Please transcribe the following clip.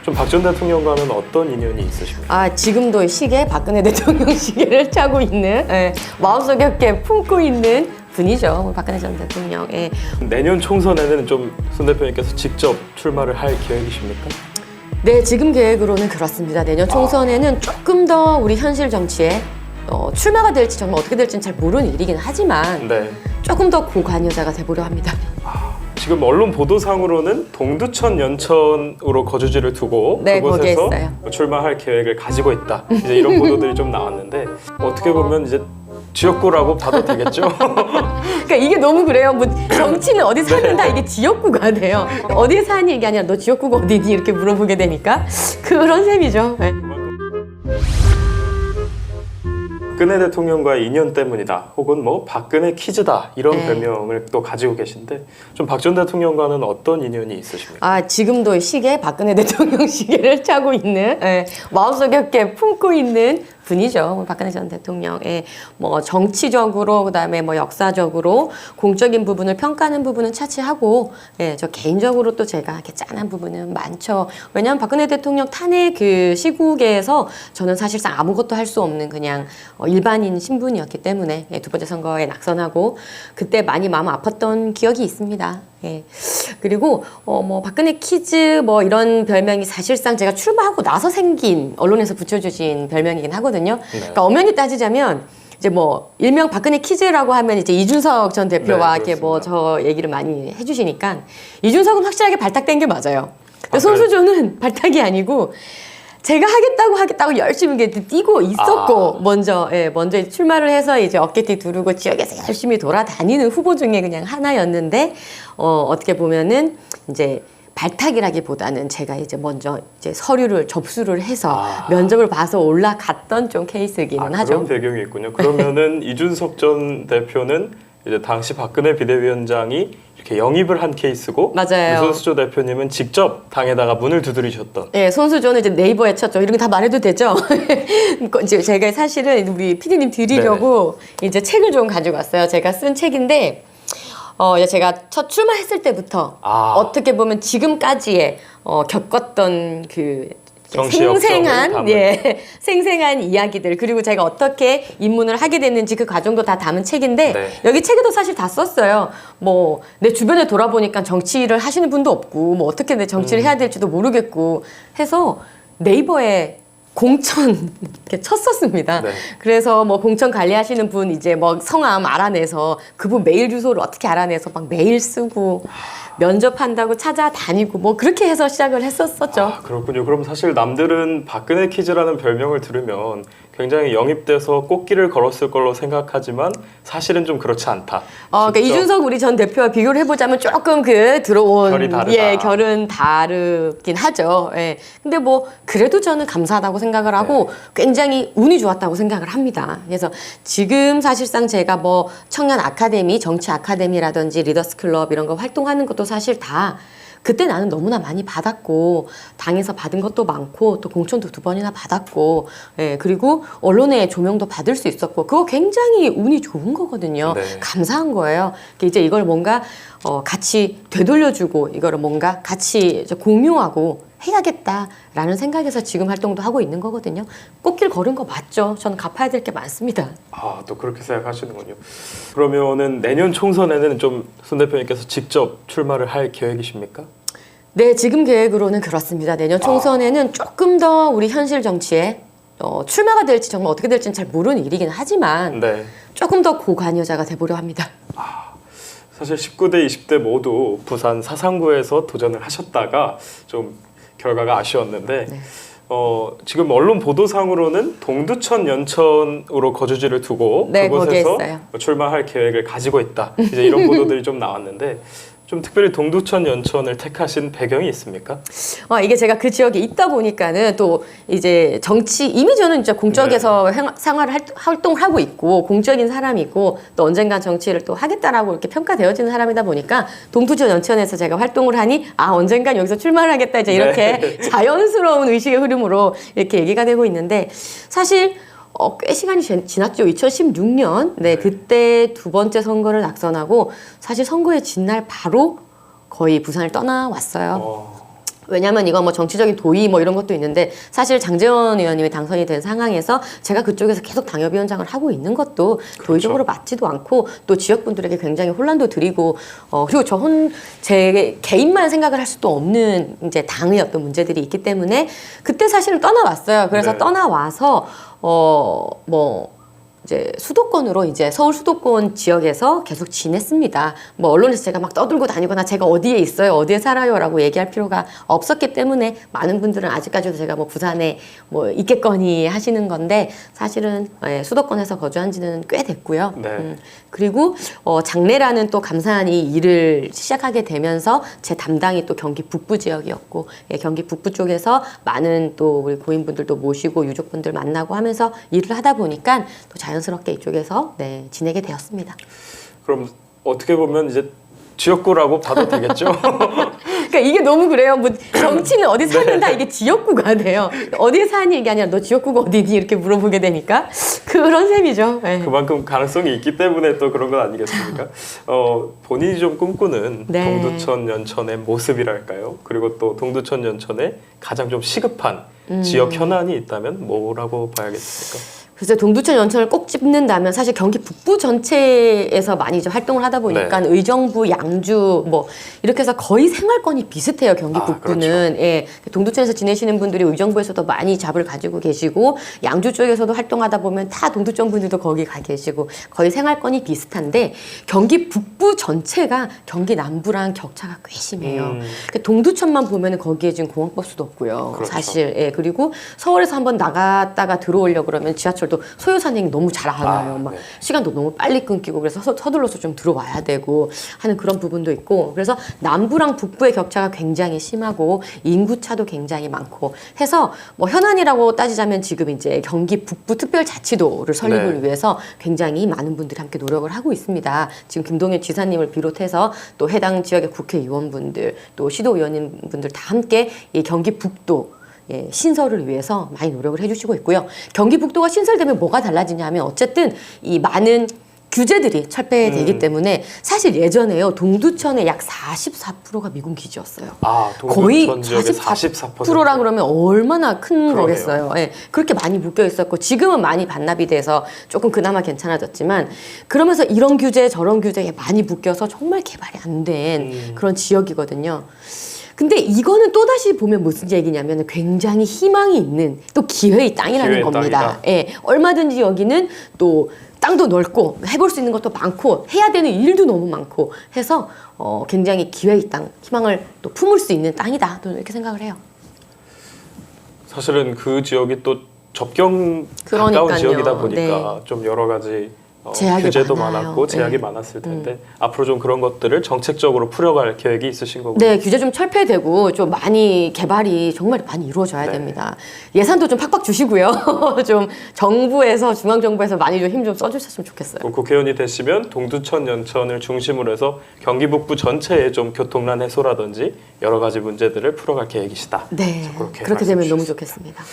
좀 박 전 대통령과는 어떤 인연이 있으십니까? 지금도 시계, 박근혜 대통령 시계를 차고 있는, 마음속에 이렇게 품고 있는 분이죠. 박근혜 전 대통령. 내년 총선에는 좀 손 대표님께서 직접 출마를 할 계획이십니까? 네, 지금 계획으로는 그렇습니다. 내년 총선에는 조금 더 우리 현실 정치에 출마가 될지 정말 어떻게 될지는 잘 모르는 일이긴 하지만 네. 조금 더 고관여자가 돼보려 합니다. 지금 언론 보도상으로는 동두천 연천으로 거주지를 두고 네, 거기에 그곳에서 있어요. 출마할 계획을 가지고 있다. 이제 이런 보도들이 좀 나왔는데 어떻게 보면 이제 지역구라고 봐도 되겠죠? 그러니까 이게 너무 그래요. 뭐 정치는 어디 사는다 이게 지역구가 돼요. 어디 사니 이게 아니라 너 지역구가 어디니 이렇게 물어보게 되니까 그런 셈이죠. 네. 박근혜 대통령과의 인연 때문이다. 혹은 뭐 박근혜 퀴즈다. 이런 네. 별명을 또 가지고 계신데 좀 박 전 대통령과는 어떤 인연이 있으십니까? 지금도 시계, 박근혜 대통령 시계를 차고 있는, 마음속에 이렇게 품고 있는 분이죠. 박근혜 전 대통령. 뭐 정치적으로 그다음에 뭐 역사적으로 공적인 부분을 평가하는 부분은 차치하고, 저 개인적으로 또 제가 이렇게 짠한 부분은 많죠. 왜냐하면 박근혜 대통령 탄핵 그 시국에서 저는 사실상 아무것도 할 수 없는 그냥 일반인 신분이었기 때문에 두 번째 선거에 낙선하고 그때 많이 마음 아팠던 기억이 있습니다. 그리고 뭐 박근혜 퀴즈 뭐 이런 별명이 사실상 제가 출마하고 나서 생긴 언론에서 붙여주신 별명이긴 하거든요. 네. 그러니까 엄연히 따지자면 이제 뭐 일명 박근혜 퀴즈라고 하면 이제 이준석 전 대표와 네, 이렇게 뭐 그렇습니다. 저 얘기를 많이 해주시니까 이준석은 확실하게 발탁된 게 맞아요. 근데 그래요? 손수조는 발탁이 아니고 제가 하겠다고 열심히 이렇게 뛰고 있었고 먼저 이제 출마를 해서 이제 어깨띠 두르고 지역에서 열심히 돌아다니는 후보 중에 그냥 하나였는데 어떻게 보면은 이제 발탁이라기보다는 제가 이제 먼저 이제 서류를 접수를 해서 면접을 봐서 올라갔던 좀 케이스이기는 하죠. 그런 배경이 있군요. 그러면은 이준석 전 대표는 이제 당시 박근혜 비대위원장이 이렇게 영입을 한 케이스고 맞아요. 손수조 대표님은 직접 당에다가 문을 두드리셨던. 손수조는 이제 네이버에 쳤죠. 이런 거 다 말해도 되죠? 이제 제가 사실은 우리 PD님 드리려고 이제 책을 좀 가지고 왔어요. 제가 쓴 책인데, 제가 첫 출마했을 때부터 어떻게 보면 지금까지의 겪었던 그 정치 역정을 담은. 생생한 이야기들 그리고 제가 어떻게 입문을 하게 됐는지 그 과정도 다 담은 책인데 네. 여기 책에도 사실 다 썼어요. 뭐 내 주변에 돌아보니까 정치를 하시는 분도 없고 뭐 어떻게 내 정치를 해야 될지도 모르겠고 해서 네이버에 공천 이렇게 쳤었습니다. 네. 그래서 뭐 공천 관리하시는 분 이제 뭐 성함 알아내서 그분 메일 주소를 어떻게 알아내서 막 메일 쓰고 면접한다고 찾아다니고 뭐 그렇게 해서 시작을 했었었죠. 그렇군요. 그럼 사실 남들은 박근혜 퀴즈라는 별명을 들으면 굉장히 영입돼서 꽃길을 걸었을 걸로 생각하지만 사실은 좀 그렇지 않다. 그러니까 직접 이준석 우리 전 대표와 비교를 해보자면 조금 그 들어온 결이 다르다. 결은 다르긴 하죠. 근데 뭐 그래도 저는 감사하다고 생각을 하고 굉장히 운이 좋았다고 생각을 합니다. 그래서 지금 사실상 제가 뭐 청년 아카데미, 정치 아카데미라든지 리더스 클럽 이런 거 활동하는 것도 사실 다 그때 나는 너무나 많이 받았고 당에서 받은 것도 많고 또 공천도 2번이나 받았고 그리고 언론의 조명도 받을 수 있었고 그거 굉장히 운이 좋은 거거든요. 네. 감사한 거예요. 이제 이걸 뭔가 같이 되돌려주고 이거를 뭔가 같이 이제 공유하고 해야겠다라는 생각에서 지금 활동도 하고 있는 거거든요. 꽃길 걸은 거 맞죠? 저는 갚아야 될 게 많습니다. 또 그렇게 생각하시는군요. 그러면은 내년 총선에는 좀 손 대표님께서 직접 출마를 할 계획이십니까? 네, 지금 계획으로는 그렇습니다. 내년 총선에는 조금 더 우리 현실 정치에 출마가 될지 정말 어떻게 될지는 잘 모르는 일이긴 하지만 네. 조금 더 고관여자가 돼보려 합니다. 사실 19대, 20대 모두 부산 사상구에서 도전을 하셨다가 좀 결과가 아쉬웠는데 지금 언론 보도상으로는 동두천 연천으로 거주지를 두고 네, 거기에 그곳에서 있어요. 출마할 계획을 가지고 있다. 이제 이런 보도들이 좀 나왔는데 좀 특별히 동두천 연천을 택하신 배경이 있습니까? 이게 제가 그 지역에 있다 보니까는 또 이제 정치 이미 저는 이제 공적에서 생활을 활동을 하고 있고 공적인 사람이고 또 언젠간 정치를 또 하겠다라고 이렇게 평가되어지는 사람이다 보니까 동두천 연천에서 제가 활동을 하니 언젠간 여기서 출마를 하겠다 이제 이렇게 자연스러운 의식의 흐름으로 이렇게 얘기가 되고 있는데 사실 꽤 시간이 지났죠. 2016년. 그때 2번째 선거를 낙선하고 사실 선거의 진날 바로 거의 부산을 떠나왔어요. 왜냐면 이거 뭐 정치적인 도의 뭐 이런 것도 있는데 사실 장제원 의원님이 당선이 된 상황에서 제가 그쪽에서 계속 당협위원장을 하고 있는 것도 도의적으로 맞지도 않고 또 지역분들에게 굉장히 혼란도 드리고 그리고 제 개인만 생각을 할 수도 없는 이제 당의 어떤 문제들이 있기 때문에 그때 사실은 떠나왔어요. 그래서 네. 떠나와서 이제 수도권으로 이제 서울 수도권 지역에서 계속 지냈습니다. 뭐 언론에서 제가 막 떠들고 다니거나 제가 어디에 있어요, 어디에 살아요라고 얘기할 필요가 없었기 때문에 많은 분들은 아직까지도 제가 뭐 부산에 뭐 있겠거니 하시는 건데 사실은 수도권에서 거주한 지는 꽤 됐고요. 네. 그리고 장래라는 또 감사한 이 일을 시작하게 되면서 제 담당이 또 경기 북부 지역이었고 경기 북부 쪽에서 많은 또 우리 고인분들도 모시고 유족분들 만나고 하면서 일을 하다 보니까 또 자연스럽게 이쪽에서 지내게 되었습니다. 그럼 어떻게 보면 이제 지역구라고 봐도 되겠죠? 그러니까 이게 너무 그래요. 뭐 정치는 어디 사는다 이게 지역구가 돼요. 어디에 사니 이게 아니라 너 지역구가 어디니 이렇게 물어보게 되니까 그런 셈이죠. 네. 그만큼 가능성이 있기 때문에 또 그런 건 아니겠습니까? 본인이 좀 꿈꾸는 네. 동두천 연천의 모습이랄까요? 그리고 또 동두천 연천의 가장 좀 시급한 지역 현안이 있다면 뭐라고 봐야겠습니까? 그래서 동두천 연천을 꼭 찝는다면 사실 경기 북부 전체에서 많이 이제 활동을 하다 보니까 네. 의정부, 양주 뭐 이렇게 해서 거의 생활권이 비슷해요. 경기 북부는. 그렇죠. 예. 동두천에서 지내시는 분들이 의정부에서도 많이 잡을 가지고 계시고 양주 쪽에서도 활동하다 보면 다 동두천 분들도 거기 가 계시고 거의 생활권이 비슷한데 경기 북부 전체가 경기 남부랑 격차가 꽤 심해요. 동두천만 보면은 거기에 지금 공항버스도 없고요. 그렇죠. 사실. 예. 그리고 서울에서 한번 나갔다가 들어오려고 그러면 지하철도 소요산행 너무 잘 안 와요. 막 네. 시간도 너무 빨리 끊기고 그래서 서둘러서 좀 들어와야 되고 하는 그런 부분도 있고 그래서 남부랑 북부의 격차가 굉장히 심하고 인구 차도 굉장히 많고 해서 뭐 현안이라고 따지자면 지금 이제 경기 북부 특별자치도를 설립을 네. 위해서 굉장히 많은 분들이 함께 노력을 하고 있습니다. 지금 김동연 지사님을 비롯해서 또 해당 지역의 국회의원분들 또 시도의원님분들 다 함께 이 경기 북도 신설을 위해서 많이 노력을 해주시고 있고요. 경기 북도가 신설되면 뭐가 달라지냐 하면 어쨌든 이 많은 규제들이 철폐되기 때문에 사실 예전에요. 동두천의 약 44%가 미군 기지였어요. 거의 거의 지역의 44%. 44%라 그러면 얼마나 큰 그러네요. 거겠어요. 예, 그렇게 많이 묶여 있었고 지금은 많이 반납이 돼서 조금 그나마 괜찮아졌지만 그러면서 이런 규제 저런 규제에 많이 묶여서 정말 개발이 안 된 그런 지역이거든요. 근데 이거는 또다시 보면 무슨 얘기냐면 굉장히 희망이 있는 또 기회의 땅이라는 기회의 겁니다. 땅이다. 예, 얼마든지 여기는 또 땅도 넓고 해볼 수 있는 것도 많고 해야 되는 일도 너무 많고 해서 굉장히 기회의 땅, 희망을 또 품을 수 있는 땅이다. 또 이렇게 생각을 해요. 사실은 그 지역이 또 접경 가까운 그러니까요. 지역이다 보니까 좀 여러 가지 제약이 규제도 많아요. 많았고 제약이 네. 많았을 텐데 앞으로 좀 그런 것들을 정책적으로 풀어갈 계획이 있으신 거고요. 네, 규제 좀 철폐되고 좀 많이 개발이 정말 많이 이루어져야 네. 됩니다. 예산도 좀 팍팍 주시고요. 좀 정부에서 중앙정부에서 많이 좀 힘 좀 써주셨으면 좋겠어요. 국회의원이 되시면 동두천 연천을 중심으로 해서 경기 북부 전체의 좀 교통난 해소라든지 여러 가지 문제들을 풀어갈 계획이시다. 네, 그렇게 그렇게 되면 말씀 너무 주셨습니다. 좋겠습니다.